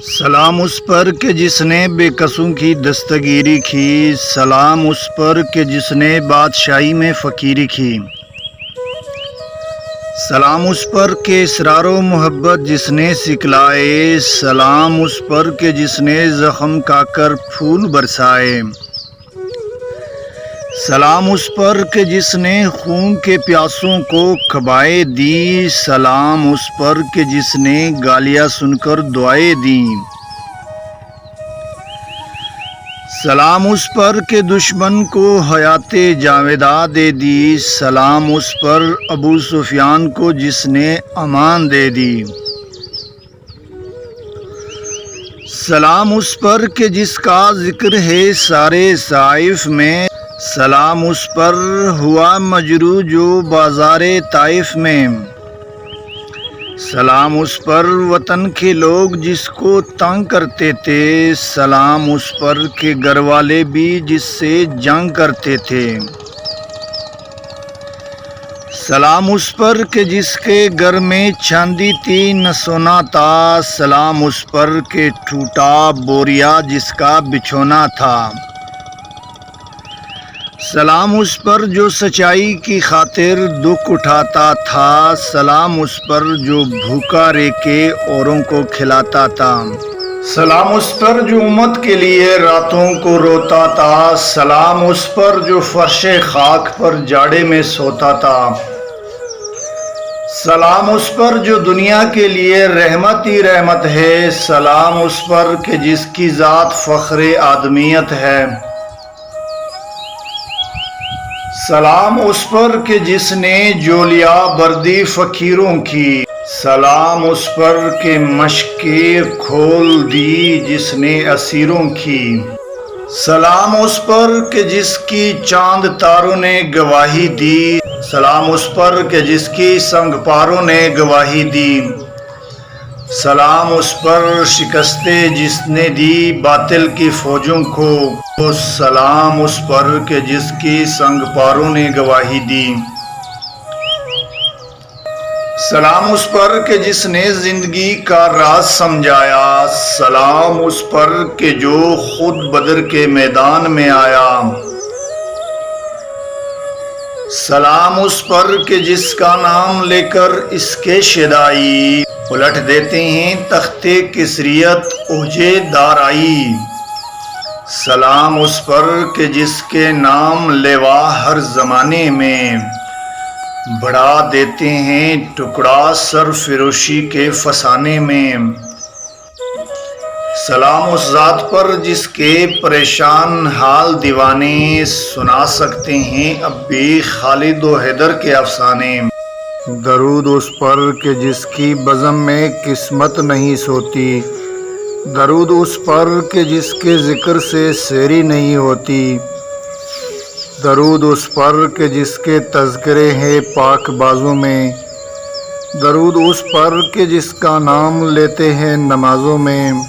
सलाम उस पर कि जिसने बेकसों की दस्तगीरी की, सलाम उस पर कि जिसने बादशाही में फ़कीरी की। सलाम उस पर कि इसरारो मोहब्बत जिसने सिखलाए, सलाम उस पर कि जिसने ज़ख्म खाकर फूल बरसाए। सलाम उस पर कि जिसने खून के प्यासों को खबाए दी, सलाम उस पर कि जिसने गालियाँ सुनकर दुआएं दी। सलाम उस पर कि दुश्मन को हयाते जावेदा दे दी, सलाम उस पर अबू सुफियान को जिसने अमान दे दी। सलाम उस पर कि जिसका जिक्र है सारे साइफ में, सलाम उस पर हुआ मजरू जो बाज़ारे ताइफ में। सलाम उस पर वतन के लोग जिसको तंग करते थे, सलाम उस पर के घर वाले भी जिससे जंग करते थे। सलाम उस पर के जिसके घर में चांदी थी न सोना था, सलाम उस पर के टूटा बोरिया जिसका बिछोना था। सलाम उस पर जो सच्चाई की खातिर दुख उठाता था, सलाम उस पर जो भूखा रह के औरों को खिलाता था। सलाम उस पर जो उम्मत के लिए रातों को रोता था, सलाम उस पर जो फर्शे खाक पर जाड़े में सोता था। सलाम उस पर जो दुनिया के लिए रहमत ही रहमत है, सलाम उस पर कि जिसकी ज़ात फ़ख्रे आदमियत है। सलाम उस पर कि जिसने जोलिया बर्दी फ़कीरों की, सलाम उस पर कि मशके खोल दी जिसने असीरों की। सलाम उस पर कि जिसकी चांद तारों ने गवाही दी, सलाम उस पर कि जिसकी संगपारों ने गवाही दी। सलाम उस पर शिकस्ते जिसने दी बातिल की फौजों को, सलाम उस पर कि जिसकी संगपारों ने गवाही दी। सलाम उस पर कि जिसने जिंदगी का राज समझाया, सलाम उस पर कि जो खुद बदर के मैदान में आया। सलाम उस पर कि जिसका नाम लेकर इसके शदाई उलट देते हैं तख्ते किसरियत ओजे दाराई। सलाम उस पर कि जिसके नाम लेवा हर जमाने में बढ़ा देते हैं टुकड़ा सर फिरोशी के फसाने में। सलाम उस ज़ात पर जिसके परेशान हाल दीवाने सुना सकते हैं अब भी खालिद व हैदर के अफसाने। दरूद उस पर कि जिसकी बज़म में किस्मत नहीं सोती, दरूद उस पर कि जिसके ज़िक्र से सेरी नहीं होती। दरूद उस पर कि जिसके तज़किरे हैं पाक बाजों में, दरूद उस पर कि जिसका नाम लेते हैं नमाज़ों में।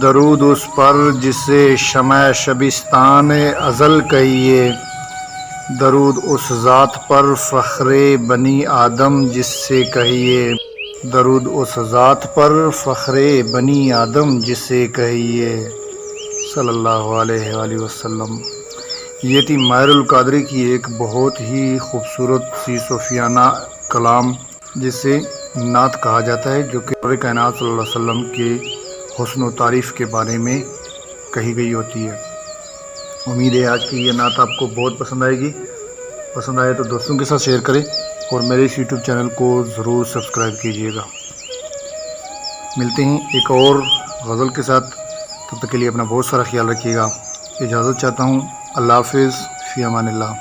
दरूद उस पर जिसे शमअ शबिस्तान अज़ल कहिए, दरूद उस ज़ात पर फ़ख्रे बनी आदम जिससे कहिए। दरूद उस ज़ात पर फ़ख्रे बनी आदम जिससे कहिए। सल्लल्लाहु अलैहि वसल्लम। ये थी माहिरुल क़ादरी की एक बहुत ही खूबसूरत सी सूफियाना कलाम जिसे नात कहा जाता है, जो कि पूरे कायनात सल्लल्लाहु अलैहि वसल्लम के हुस्न व तारीफ़ के बारे में कही गई होती है। उम्मीद है आज की ये नात आपको बहुत पसंद आएगी। पसंद आए तो दोस्तों के साथ शेयर करें और मेरे इस यूट्यूब चैनल को ज़रूर सब्सक्राइब कीजिएगा। मिलते हैं एक और गज़ल के साथ, तब तक के लिए अपना बहुत सारा ख्याल रखिएगा। इजाज़त चाहता हूँ। अल्लाह हाफ़िज़, फ़ी अमानिल्लाह।